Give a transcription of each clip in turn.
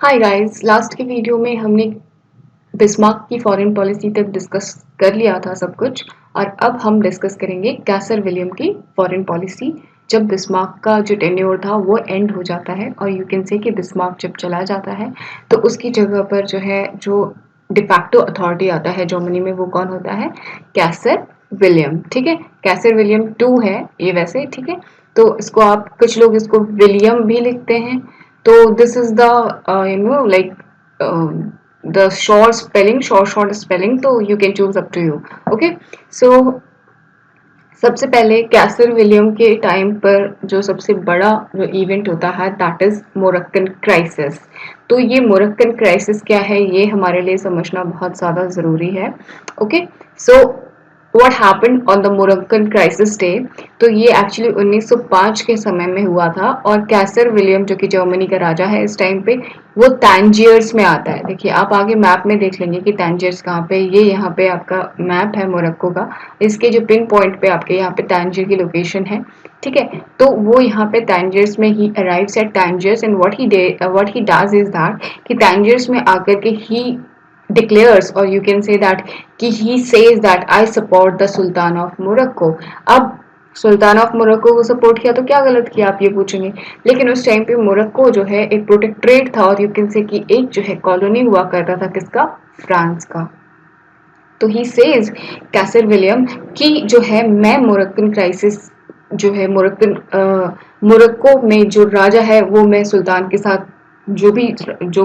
Hi guys, last की video में हमने बिस्मार्क की फॉरेन पॉलिसी तक डिस्कस कर लिया था सब कुछ। और अब हम डिस्कस करेंगे कैसर विलियम की फॉरेन पॉलिसी। जब बिस्मार्क का जो टेन्योर था वो एंड हो जाता है और यू कैन से कि बिस्मार्क जब चला जाता है तो उसकी जगह पर जो डिफैक्टो अथॉरिटी आता है जर्मनी में, वो कौन होता है? कैसर विलियम। ठीक है, कैसर विलियम टू है ये वैसे। ठीक है, तो इसको आप कुछ लोग इसको विलियम भी लिखते हैं। तो this is the like the short spelling, तो you can choose up to you. Okay, so सबसे पहले कैसर विलियम के टाइम पर जो सबसे बड़ा जो इवेंट होता है दैट इज मोरक्कन क्राइसिस। तो ये मोरक्कन क्राइसिस क्या है ये हमारे लिए समझना बहुत ज़्यादा ज़रूरी है। Okay, so what happened on the Moroccan crisis day. तो ये एक्चुअली 1905 के समय में हुआ था और कैसर विलियम जो कि जर्मनी का राजा है इस टाइम पे, वो टैंजियर्स में आता है। देखिए आप आगे मैप में देख लेंगे कि टैंजियर्स कहाँ पे, ये यहाँ पे आपका मैप है मोरक्को का। इसके जो पिन पॉइंट पे आपके यहाँ पे टैंजियर की लोकेशन है। ठीक है, तो वो यहाँ पे टैंजियर्स में he arrives at Tangiers and what he does is that कि टैंजियर्स में आकर के ही declares or you can say that कि he says that I support the Sultan of Morocco। अब सुल्तान ऑफ मोरक्को को सपोर्ट किया तो क्या गलत किया आप ये पूछेंगे, लेकिन उस टाइम पे मोरक्को जो है एक प्रोटेक्टरेट था और यू कैन से कि एक जो है कॉलोनी हुआ करता था किसका? फ्रांस का। तो ही सेज कैसर विलियम कि जो है मैं मोरक्कन क्राइसिस जो है मोरक्को में जो राजा है वो मैं सुल्तान के साथ जो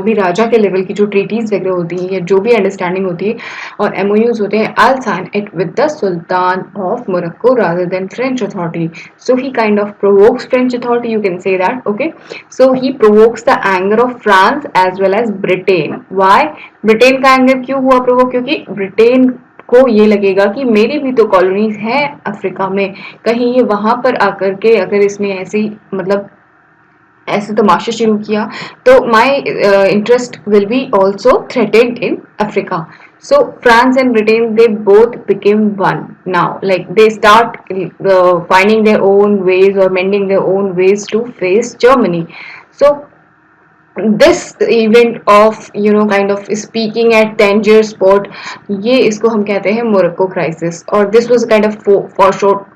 भी राजा के लेवल की जो ट्रीटीज वगैरह होती हैं या जो भी अंडरस्टैंडिंग होती है और एमओयूज होते हैं, I sign it with the Sultan of Morocco rather than French authority. So he kind of provokes French authority, you can say that. Okay, so he provokes the anger of France as well as Britain. Why Britain का anger क्यों हुआ provoke? क्योंकि Britain को ये लगेगा कि मेरी भी तो कॉलोनीज हैं अफ्रीका में, कहीं ये वहां पर आकर के अगर इसने ऐसी मतलब ऐसे तमाशा शुरू किया तो my interest will be also threatened in Africa. So France and Britain, they both became one now. Like they start finding their own ways or mending their own ways to face Germany. So this event of kind of speaking at Tangier spot, ये इसको हम कहते हैं Morocco crisis. और this was kind of for short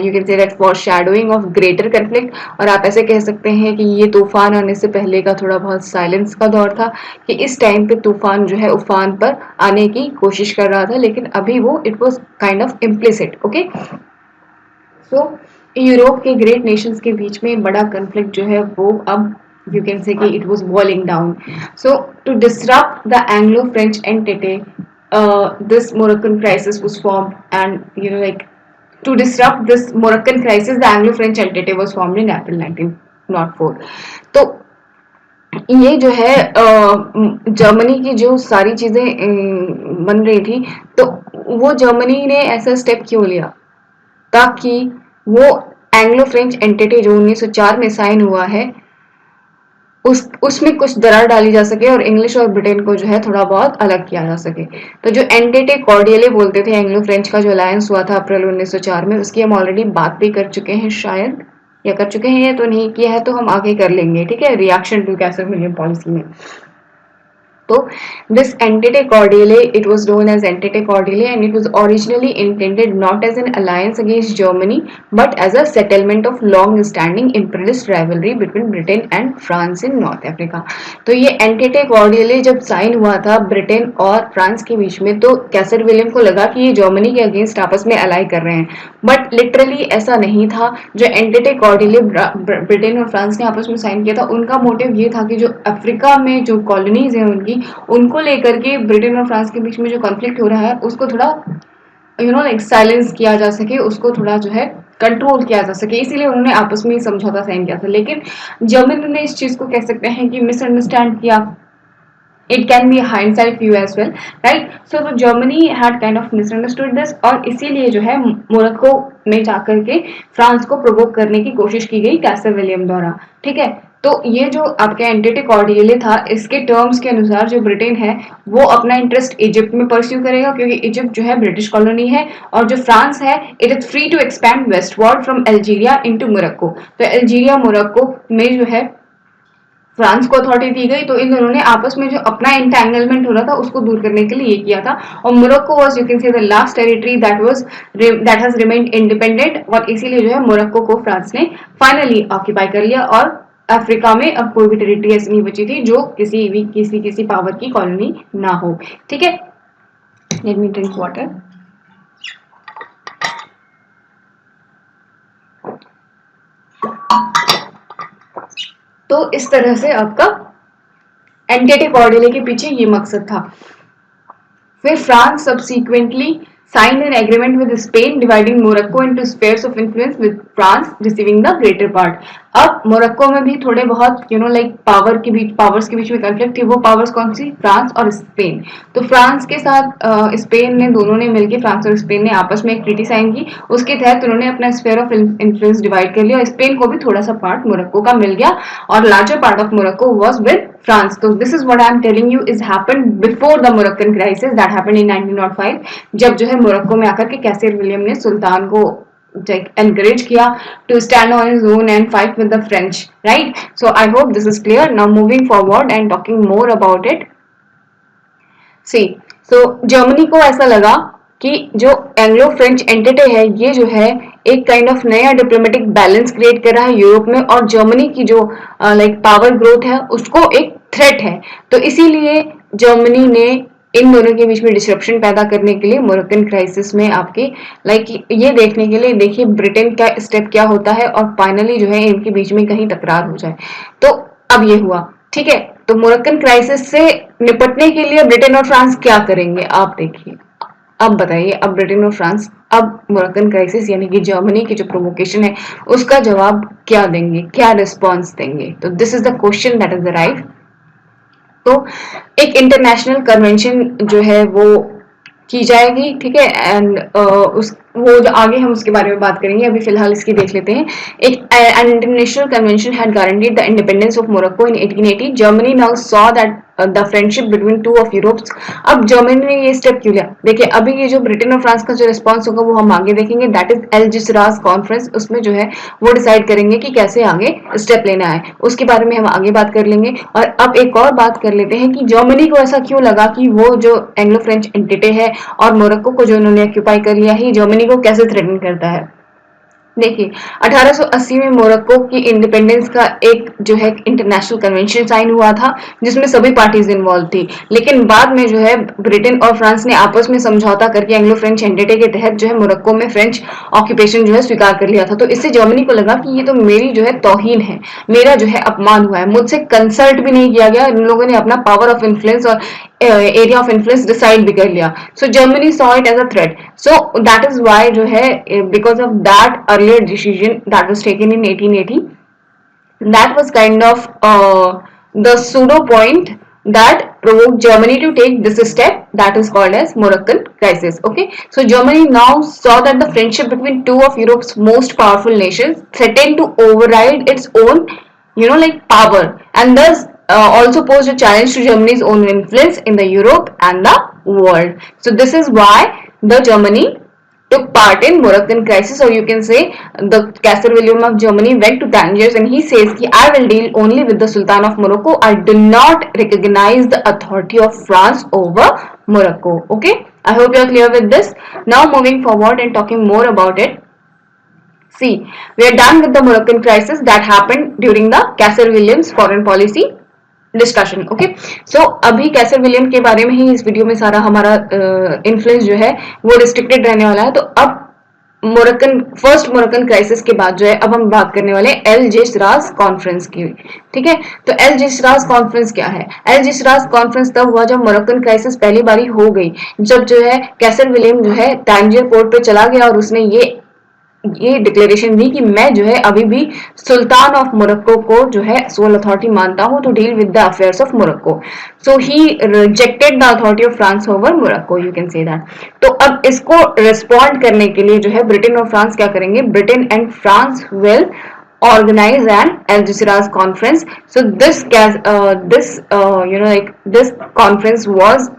you can say that for shadowing of greater conflict. और आप ऐसे कह सकते हैं कि ये तूफान आने से पहले का थोड़ा बहुत साइलेंस का दौर था कि इस टाइम पे तूफान जो है उफान पर आने की कोशिश कर रहा था, लेकिन अभी वो it was kind of implicit. Okay, so Europe के ग्रेट नेशंस के बीच में बड़ा कन्फ्लिक्ट जो है वो अब you can say it was boiling down. So to disrupt the Anglo-French entity, this Moroccan crisis was formed, and to disrupt this Moroccan crisis, the Anglo-French entity was formed in April 1904. तो ये जो है Germany की जो सारी चीजें बन रही थी, तो वो जर्मनी ने ऐसा स्टेप क्यों लिया ताकि वो एंग्लो फ्रेंच एंटिटी जो 1904 में साइन हुआ है उसमें कुछ दरार डाली जा सके और इंग्लिश और ब्रिटेन को जो है थोड़ा बहुत अलग किया जा सके। तो जो एंटिटी कॉर्डियले बोलते थे एंग्लो फ्रेंच का जो अलायंस हुआ था अप्रैल 1904 में, उसकी हम ऑलरेडी बात भी कर चुके हैं शायद, या कर चुके हैं या तो नहीं किया है तो हम आगे कर लेंगे। ठीक है, reaction to Kaiser William policy में। तो this entente cordiale, it was known as entente cordiale, and it was originally intended not as an alliance against Germany but as a settlement of long standing imperialist rivalry between Britain and France in North Africa। तो ये entente cordiale जब sign हुआ था Britain और France के बीच में, तो कैसर William को लगा कि ये जर्मनी के अगेंस्ट आपस में अलाई कर रहे हैं, बट लिटरली ऐसा नहीं था। जो entente cordiale ब्रिटेन और फ्रांस ने आपस में साइन किया था, उनका मोटिव ये था कि जो अफ्रीका में जो कॉलोनीज हैं उनको लेकर के ब्रिटेन और फ्रांस के बीच में जो कॉन्फ्लिक्ट हो रहा है उसको थोड़ा साइलेंस किया जा सके, उसको थोड़ा जो है कंट्रोल किया जा सके, इसीलिए उन्होंने आपस में समझौता साइन किया था। लेकिन जर्मनी ने इस चीज को कह सकते हैं कि मिसअंडरस्टैंड किया। It can be a hindsight view as well, right? So Germany had kind of misunderstood this और इसीलिए जो है मोरक्को में जाकर के फ्रांस को प्रोवोक करने की कोशिश की गई कैसर विलियम द्वारा। ठीक है, तो ये जो आपके एंटिटी कॉर्डियले था, इसके टर्म्स के अनुसार जो ब्रिटेन है वो अपना इंटरेस्ट इजिप्ट में परस्यू करेगा क्योंकि इजिप्ट जो है ब्रिटिश कॉलोनी है, और जो फ्रांस है it is free to expand westward from Algeria into Morocco. तो अल्जीरिया मोरक्को में जो है फ्रांस को अथॉरिटी दी गई, तो इन दोनों ने आपस में जो अपना इंटैंगलमेंट हो रहा था उसको दूर करने के लिए ये किया था। और मोरक्को वाज, यू कैन से, the last territory that has remained independent, और इसीलिए जो है मोरक्को को फ्रांस ने फाइनली ऑक्यूपाई कर लिया, और अफ्रीका में अब कोई भी टेरिटरी ऐसी नहीं बची थी जो किसी पावर की कॉलोनी ना हो। ठीक है, लेट मी ड्रिंक वाटर। तो इस तरह से आपका एंटिटी कॉर्डिले के पीछे ये मकसद था। फिर France subsequently signed an agreement with Spain dividing Morocco into spheres of influence, with France receiving the greater part. अब मोरक्को में भी थोड़े बहुत लाइक पावर्स के बीच में कॉन्फ्लिक्ट थी। वो पावर्स कौन सी? फ्रांस और स्पेन। तो फ्रांस के साथ स्पेन ने, दोनों ने मिलकर, फ्रांस और स्पेन ने आपस में एक ट्रीटी साइन की। उसके तहत उन्होंने अपना स्फेयर ऑफ इन्फ्लुएंस डिवाइड कर लिया, और स्पेन को भी थोड़ा सा पार्ट मोरक्को का मिल गया, और larger part of Morocco was with France. So this is what I am telling you is happened before the Moroccan crisis that happened in 1905, जब जो है मोरक्को में आकर के कैसर विलियम ने सुल्तान को encourage किया to stand on his own and fight with the French, right? So I hope this is clear. Now moving forward and talking more about it. See, so Germany को ऐसा लगा कि जो एंग्लो फ्रेंच एंटिटी है ये जो है एक काइंड ऑफ नया डिप्लोमेटिक बैलेंस क्रिएट कर रहा है यूरोप में, और जर्मनी की जो लाइक पावर ग्रोथ है उसको एक थ्रेट है। तो इसीलिए जर्मनी ने इन दोनों के बीच में डिसरप्शन पैदा करने के लिए मोरक्कन क्राइसिस में आपके लाइक ये देखने के लिए देखिए ब्रिटेन का स्टेप क्या होता है, और फाइनली जो है इनके बीच में कहीं टकरार हो जाए। तो अब ये हुआ, ठीक है। तो मोरक्कन क्राइसिस से निपटने के लिए ब्रिटेन और फ्रांस क्या करेंगे आप देखिए। अब बताइए, अब ब्रिटेन और फ्रांस अब मोरक्कन क्राइसिस यानी कि जर्मनी की जो प्रोवोकेशन है उसका जवाब क्या देंगे, क्या रिस्पॉन्स देंगे? तो this is the question that is arrive. तो एक इंटरनेशनल कन्वेंशन जो है वो की जाएगी, ठीक है, एंड उस वो जो आगे हम उसके बारे में बात करेंगे, अभी फिलहाल इसकी देख लेते हैं। एक an international convention had guaranteed the independence of Morocco in 1880। Germany now saw that the friendship between two of Europe's. अब जर्मनी ने ये स्टेप क्यों लिया? देखिए, अभी ये जो ब्रिटेन और फ्रांस का जो रिस्पॉन्स होगा वो हम आगे देखेंगे, दैट इज एल्जिसरास कॉन्फ्रेंस। उसमें जो है वो डिसाइड करेंगे कि कैसे आगे स्टेप लेना है, उसके बारे में हम आगे बात कर लेंगे। और अब एक और बात कर लेते हैं कि जर्मनी को ऐसा क्यों लगा कि वो जो एंग्लो फ्रेंच एंटिटी है और मोरक्को को जो उन्होंने ऑक्यूपाई कर लिया है, जर्मनी को कैसे थ्रेटन करता है। देखिए, 1880 में मोरक्को की इंडिपेंडेंस का एक जो है इंटरनेशनल कन्वेंशन साइन हुआ था जिसमें सभी पार्टीज इन्वॉल्व थी, लेकिन बाद में जो है ब्रिटेन और फ्रांस ने आपस में समझौता करके एंग्लो फ्रेंच एंटिटी के तहत जो है मोरक्को में फ्रेंच ऑक्यूपेशन जो है स्वीकार कर लिया था। तो इससे जर्मनी को लगा कि ये तो मेरी जो है तौहीन है, मेरा जो है अपमान हुआ है, मुझसे कंसल्ट भी नहीं किया गया, इन लोगों ने अपना पावर ऑफ इन्फ्लुएंस और एरिया ऑफ इन्फ्लुएंस डिसाइड भी कर लिया। So Germany saw it as a threat. So that is why जो है because of that earlier decision that was taken in 1880, that was kind of the pseudo point that provoked Germany to take this step that is called as Moroccan crisis. Okay, so Germany now saw that the friendship between two of Europe's most powerful nations threatened to override its own, like power, and thus also posed a challenge to Germany's own influence in the Europe and the world. So this is why the Germany took part in Moroccan crisis, or you can say the Kaiser William of Germany went to Tangiers and he says कि I will deal only with the Sultan of Morocco. I do not recognize the authority of France over Morocco. Okay, I hope you are clear with this. Now moving forward and talking more about it. See, we are done with the Moroccan crisis that happened during the Kaiser William's foreign policy discussion. Okay, so अभी Kaiser William के बारे में ही इस video में सारा हमारा influence जो है वो रिस्ट्रिक्टेड रहने वाला है। तो अब फर्स्ट मोरक्कन क्राइसिस के बाद जो है अब हम बात करने वाले एल्जिसरास कॉन्फ्रेंस की, ठीक है। तो एल्जिसरास कॉन्फ्रेंस क्या है? एल्जिसरास कॉन्फ्रेंस तब हुआ जब मोरक्कन क्राइसिस पहली बारी हो गई, जब जो है कैसर विलियम जो है तांजियर पोर्ट पे चला गया और उसने ये डिक्लेरेशन दी कि मैं जो है अभी भी सुल्तान ऑफ मोरक्को को जो है सोल अथॉरिटी मानता हूं to deal with the affairs of Morocco. So he rejected the authority of France over Morocco, you can say that. तो अब इसको रिस्पॉन्ड करने के लिए जो है ब्रिटेन और फ्रांस क्या करेंगे? Britain and France will organize an Algeciras conference. So this conference was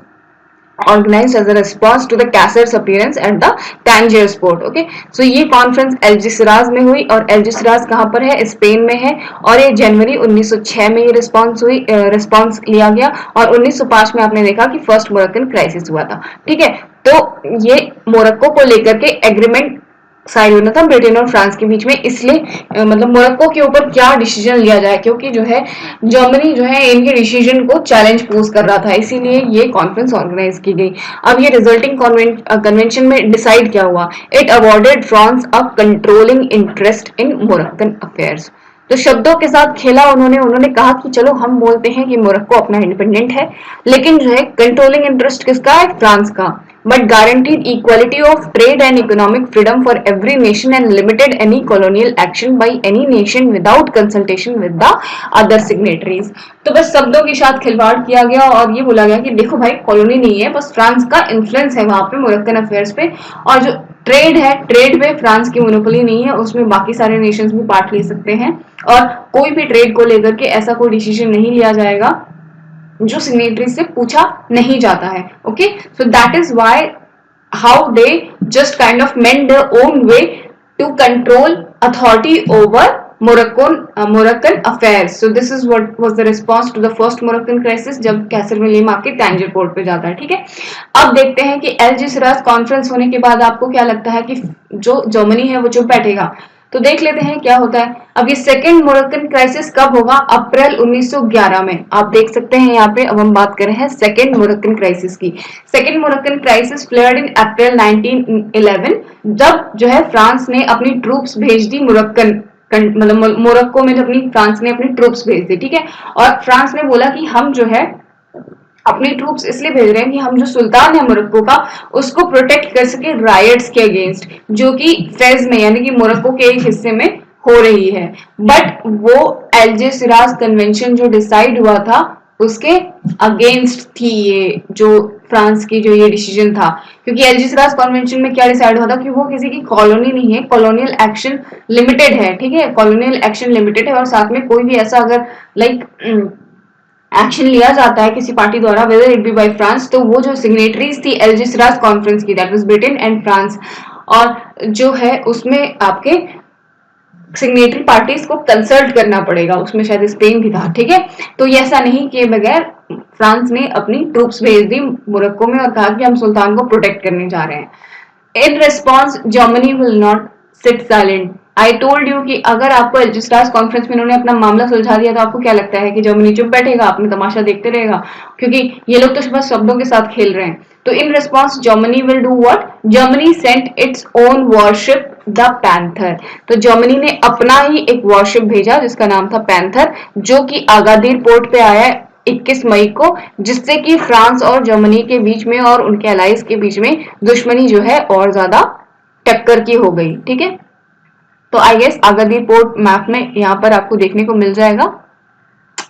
organized as a response to the Cacer's appearance at the Tangier port. Okay, so ये कॉन्फ्रेंस एल्जिसराज में हुई और एल्जिसराज कहाँ पर है, स्पेन में है और ये जनवरी 1906 में ये रिस्पॉन्स लिया गया और 1905 में आपने देखा कि फर्स्ट मोरक्कन क्राइसिस हुआ था। ठीक है, तो ये मोरक्को को लेकर के एग्रीमेंट साइन होना था ब्रिटेन और फ्रांस के बीच में, इसलिए मतलब मोरक्को के ऊपर क्या डिसीजन लिया जाए, क्योंकि जो है जर्मनी जो है इनके डिसीजन को चैलेंज पोज कर रहा था, इसीलिए ये कॉन्फ्रेंस ऑर्गेनाइज की गई। अब ये रिजल्टिंग कन्वेंशन में डिसाइड क्या हुआ, it awarded France a controlling interest in Moroccan affairs. तो शब्दों के साथ खेला उन्होंने कहा कि चलो हम बोलते हैं कि मोरक्को अपना इंडिपेंडेंट है, लेकिन जो है कंट्रोलिंग इंटरेस्ट किसका है, फ्रांस का, but guaranteed equality of trade and economic freedom for every nation and limited any colonial action by any nation without consultation with the other signatories। तो बस शब्दों के साथ खिलवाड़ किया गया और ये बोला गया कि देखो भाई कॉलोनी नहीं है, बस फ्रांस का इन्फ्लुएंस है वहां पे मोरक्कन अफेयर्स पे, और जो ट्रेड है, ट्रेड पे फ्रांस की मोनोपोली नहीं है, उसमें बाकी सारे नेशंस भी पार्ट ले सकते हैं और कोई भी ट्रेड को लेकर के ऐसा कोई डिसीजन नहीं लिया जाएगा जो सिग्नेटरी से पूछा नहीं जाता है। Okay, so that is why how they just kind of mend their own way to control authority over Moroccan affairs. So this is what was the response to the first Moroccan crisis जब कैसर William आपके टैंजर port पे जाता है। ठीक है, अब देखते हैं कि एल्जिसराज कॉन्फ्रेंस होने के बाद आपको क्या लगता है कि जो जर्मनी है वो चुप बैठेगा। तो देख लेते हैं क्या होता है। अब ये सेकेंड मोरक्कन क्राइसिस कब होगा, अप्रैल 1911 में। आप देख सकते हैं यहाँ पे, अब हम बात कर रहे हैं सेकेंड मोरक्कन क्राइसिस की। सेकेंड मोरक्कन क्राइसिस फ्लेयर्ड इन अप्रैल 1911 जब जो है फ्रांस ने अपनी ट्रूप्स भेज दी मतलब मोरक्को में, जब फ्रांस ने अपनी ट्रूप्स भेज दी। ठीक है, और फ्रांस ने बोला कि हम जो है अपनी ट्रूप्स इसलिए भेज रहे हैं कि हम जो सुल्तान है मोरक्को का उसको प्रोटेक्ट कर सके राइट्स के अगेंस्ट, जो कि फेज में यानी कि मोरक्को के एक हिस्से में हो रही है। बट वो एल्जिसराज कन्वेंशन जो डिसाइड हुआ था उसके अगेंस्ट थी ये जो फ्रांस की जो ये डिसीजन था, क्योंकि एल्जिसराज कन्वेंशन में क्या डिसाइड हुआ था कि वो किसी की कॉलोनी नहीं है, कॉलोनियल एक्शन लिमिटेड है। ठीक है, कॉलोनियल एक्शन लिमिटेड है और साथ में कोई भी ऐसा अगर लाइक एक्शन लिया जाता है किसी पार्टी द्वारा whether it be by France, तो वो जो सिग्नेटरीज थी एल्जिसराज कॉन्फ्रेंस की, that was Britain and France, और जो है उसमें आपके सिग्नेटरी पार्टीज को कंसल्ट करना पड़ेगा, उसमें शायद स्पेन भी था। ठीक है, तो ये ऐसा नहीं किए बगैर फ्रांस ने अपनी ट्रूप्स भेज दी मोरक्को में और कहा कि हम सुल्तान को प्रोटेक्ट करने जा रहे हैं। In response Germany will not sit silent. I told you कि अगर आपको एल्जिसराज कॉन्फ्रेंस में इन्होंने अपना मामला सुलझा दिया तो आपको क्या लगता है कि जर्मनी चुप बैठेगा, अपने तमाशा देखते रहेगा, क्योंकि ये लोग तो बस शब्दों के साथ खेल रहे हैं। तो in response Germany will do what, Germany Saint its own worship the panther. तो जर्मनी ने अपना ही एक वॉरशिप भेजा जिसका नाम था पैंथर, जो कि आगादिर पोर्ट पे आया 21 मई को, जिससे कि फ्रांस और जर्मनी के बीच में और उनके अलाइज के बीच में दुश्मनी जो है और ज्यादा टक्कर की हो गई। ठीक है, तो आई गेस आगादिर पोर्ट मैप में यहाँ पर आपको देखने को मिल जाएगा,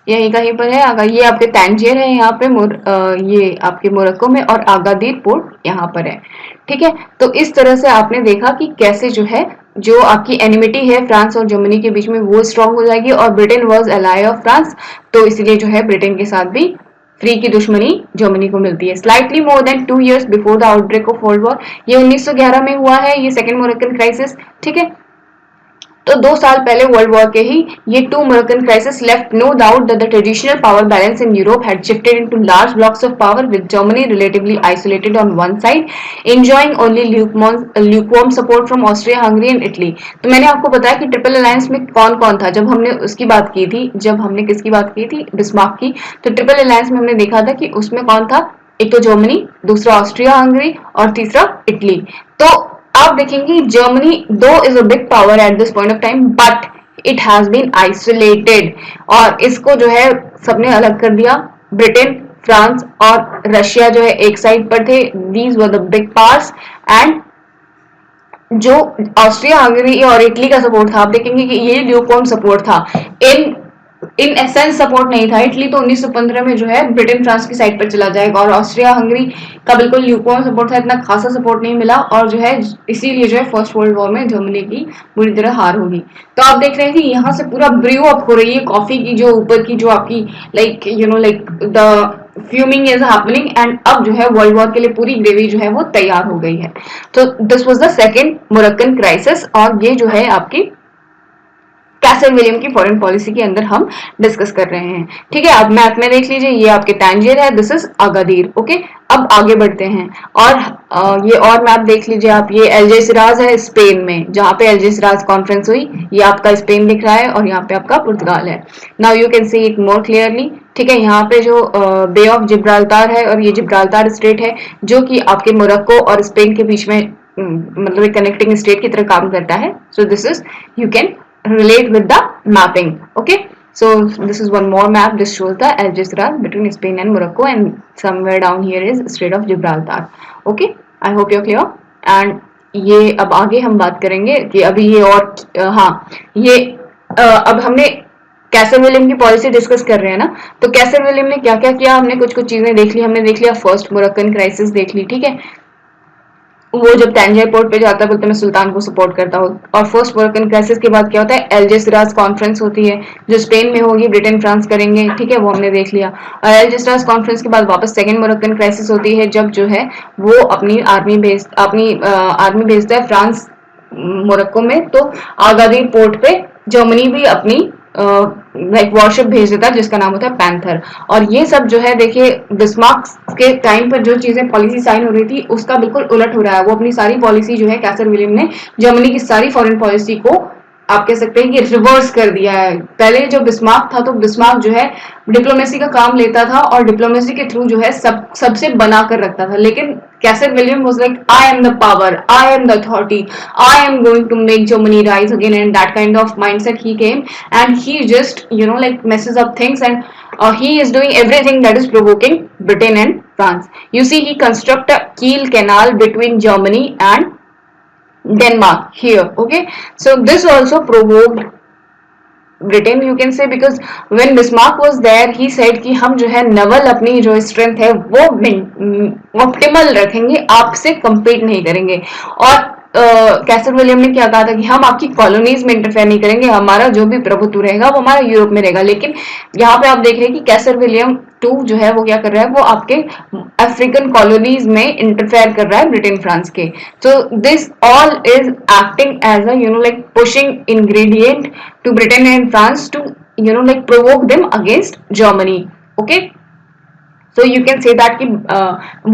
यही कहीं पर है। अगर ये आपके टैंजियर है यहाँ पे ये आपके मोरक्को में, और आगादिर पोर्ट यहाँ पर है। ठीक है, तो इस तरह से आपने देखा कि कैसे जो है जो आपकी एनिमिटी है फ्रांस और जर्मनी के बीच में वो स्ट्रांग हो जाएगी, और Britain was ally of France, तो इसलिए जो है ब्रिटेन के साथ भी फ्री की दुश्मनी जर्मनी को मिलती है। Slightly more than 2 years before the outbreak of world war, ये 1911 में हुआ है ये सेकेंड मोरक्कन क्राइसिस। ठीक है, तो 2 साल पहले वर्ल्ड वॉर के ही ये 2 Moroccan crisis left no doubt that the traditional power balance in Europe had shifted into large blocks of power, with Germany relatively isolated on one side, enjoying only lukewarm support from Austria, Hungary and Italy। तो मैंने आपको बताया कि triple alliance में कौन कौन था जब हमने उसकी बात की थी, जब हमने किसकी बात की थी, बिस्मार्क की। तो ट्रिपल अलायंस में हमने देखा था कि उसमें कौन था, एक तो जर्मनी, दूसरा ऑस्ट्रिया हंगरी और तीसरा इटली। तो आप देखेंगे Germany though is a big power at this point of time, but it has been isolated, और इसको जो है सबने अलग कर दिया। ब्रिटेन, फ्रांस और रशिया जो है एक साइड पर थे, these were the big powers, and जो ऑस्ट्रिया हंगरी और इटली का सपोर्ट था, आप देखेंगे कि ये ल्यूकवार्म सपोर्ट था, इन एसेंस सपोर्ट नहीं था। इटली तो 1915 में जो है ब्रिटेन फ्रांस की साइड पर चला जाएगा, और ऑस्ट्रिया हंगरी का बिल्कुल ल्यूकवार्म सपोर्ट था, इतना खासा सपोर्ट नहीं मिला, और जो है इसीलिए जो है फर्स्ट वर्ल्ड वॉर में जर्मनी की बुरी तरह हार होगी। तो आप देख रहे हैं कि यहाँ से पूरा ब्रू अप हो रही है कॉफी की, जो ऊपर की जो आपकी like you know like the fuming is happening and अब जो है वर्ल्ड वॉर के लिए पूरी ग्रेवी जो है वो तैयार हो गई है। तो this was the second Moroccan crisis और ये जो है आपकी कैसर विलियम की फॉरेन पॉलिसी के अंदर हम डिस्कस कर रहे हैं। ठीक है, अब मैप में देख लीजिए, ये आपके तांजिर है, दिस इज अगादीर। ओके, अब आगे बढ़ते हैं और ये और मैप देख लीजिए आप, ये अल्जेसिराज है स्पेन में, जहाँ पे अल्जेसिराज कॉन्फ्रेंस हुई, ये आपका स्पेन दिख रहा है और यहाँ पे आपका पुर्तगाल है। Now you can see it more clearly. ठीक है, यहाँ पे जो बे ऑफ जिब्राल्टार है और ये जिब्राल्टार स्ट्रेट है जो कि आपके मोरक्को और स्पेन के बीच में मतलब एक कनेक्टिंग स्टेट की तरह काम करता है। So this is, you can relate with the mapping. Okay, so this is one more map. This shows the Algeciras between Spain and Morocco, and somewhere down here is Strait of Gibraltar. Okay, I hope you're clear. And ये अब आगे हम बात करेंगे कि अभी ये और हाँ, ये अब हमने कैसर विलियम की पॉलिसी डिस्कस कर रहे हैं ना, तो कैसर विलियम ने क्या क्या किया, हमने कुछ कुछ चीजें देख ली। हमने देख लिया फर्स्ट मोरक्कन क्राइसिस देख ली। ठीक है, वो जब तांजिर पोर्ट पे जाता है बोलते मैं सुल्तान को सपोर्ट करता हूँ। और फर्स्ट मोरक्कन क्राइसिस के बाद क्या होता है, अल्जेसिराज कॉन्फ्रेंस होती है जो स्पेन में होगी, ब्रिटेन फ्रांस करेंगे। ठीक है, वो हमने देख लिया। और अल्जेसिराज कॉन्फ्रेंस के बाद वापस सेकेंड मोरक्कन क्राइसिस होती है जब जो है वो अपनी आर्मी भेजता है फ्रांस मोरक्को में। तो आगादीर पोर्ट पे जर्मनी भी अपनी लाइक वॉरशिप भेज देता है जिसका नाम होता है पैंथर। और ये सब जो है देखिए बिस्मार्क के टाइम पर जो चीजें पॉलिसी साइन हो रही थी उसका बिल्कुल उलट हो रहा है। वो अपनी सारी पॉलिसी जो है कैसर विलियम ने जर्मनी की सारी फॉरेन पॉलिसी को आप कह सकते हैं कि रिवर्स कर दिया है। पहले जो बिस्मार्क था तो बिस्मार्क जो है डिप्लोमेसी का काम लेता था और डिप्लोमेसी के थ्रू जो है सबसे बना कर रखता था, लेकिन Kaiser William was like I am the power, I am the authority, I am going to make Germany rise again, and that kind of mindset he came and he just like messes up things, and he is doing everything that is provoking Britain and France. You see, he construct a Kiel canal between Germany and Denmark here. Okay, so this also provoked Britain, you can say, because when Bismarck was there he said कि हम जो है नवल अपनी जो strength है वो optimal रखेंगे, आपसे compete नहीं करेंगे। और कैसर विलियम ने क्या कहा था कि हम आपकी कॉलोनीज में इंटरफेयर नहीं करेंगे, हमारा जो भी प्रभुत्व रहेगा वो हमारा यूरोप में रहेगा। लेकिन यहाँ पे आप देख रहे हैं कि कैसर विलियम टू जो है वो क्या कर रहा है, वो आपके अफ्रीकन कॉलोनीज में इंटरफेयर कर रहा है ब्रिटेन फ्रांस के। So this all is acting as a like pushing ingredient to Britain and France to like provoke them against Germany. Okay, so you can say that कि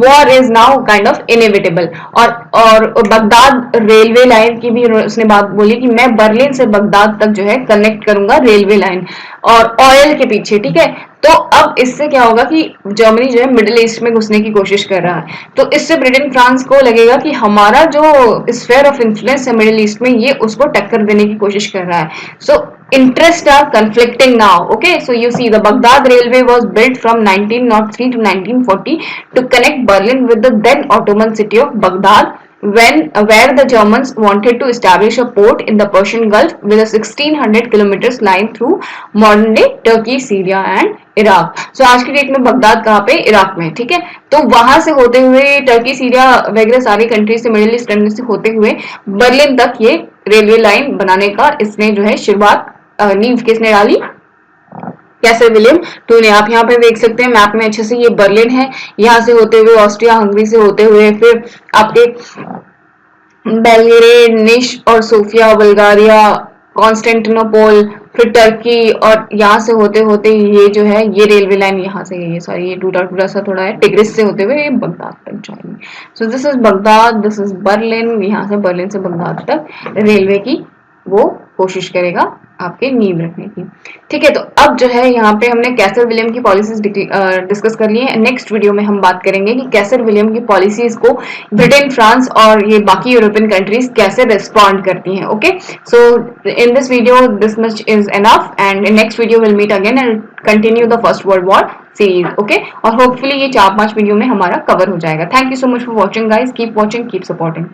war is now kind of inevitable. और Baghdad railway line की भी उसने बात बोली कि मैं Berlin से बगदाद तक जो है कनेक्ट करूंगा रेलवे लाइन और ऑयल के पीछे। ठीक है, तो अब इससे क्या होगा कि जर्मनी जो है मिडिल ईस्ट में घुसने की कोशिश कर रहा है, तो इससे ब्रिटेन फ्रांस को लगेगा कि हमारा जो स्फीयर ऑफ इन्फ्लुएंस है मिडिल ईस्ट में ये उसको टक्कर देने की कोशिश कर रहा है। सो interests are conflicting now. Okay, so you see the Baghdad railway was built from 1903 to 1940 to connect Berlin with the then Ottoman city of Baghdad, where the Germans wanted to establish a port in the Persian Gulf with a 1600 kilometers line through modern day Turkey, Syria and Iraq. So आज की date में Baghdad कहाँ पे, Iraq में। ठीक है, तो वहां से होते हुए टर्की, सीरिया वगैरह सारी कंट्री से, मिडिल ईस्ट कंट्री से होते हुए बर्लिन तक ये रेलवे लाइन बनाने का इसने जो है शुरुआत नींव किसने डाली, कैसर विलियम टू ने। आप यहाँ पे देख सकते हैं मैप में अच्छे से, ये बर्लिन है, यहाँ से होते हुए ऑस्ट्रिया हंगरी से होते हुए फिर आपके बेलग्रेड, निश और सोफिया बुल्गारिया, कॉन्स्टेंटिनोपल, फिर टर्की, और यहाँ से होते होते ये जो है ये रेलवे लाइन यहाँ से, ये सॉरी ये टूटा टूटा सा थोड़ा है, टिग्रिस से होते हुए बगदाद तक जाएंगे। So this is Baghdad, this is Berlin, यहाँ से बर्लिन से बगदाद तक रेलवे की वो कोशिश करेगा आपके नींव रखने की। ठीक है, तो अब जो है यहाँ पे हमने कैसर विलियम की पॉलिसीज डिस्कस कर ली है। नेक्स्ट वीडियो में हम बात करेंगे कि कैसर विलियम की पॉलिसीज को ब्रिटेन, फ्रांस और ये बाकी यूरोपियन कंट्रीज कैसे रिस्पॉन्ड करती हैं। Okay, so in this video this much is enough, and in next video will meet again and continue the first world war series. Okay, और hopefully ये 4-5 video में हमारा कवर हो जाएगा। Thank you so much for watching guys, keep watching, keep supporting.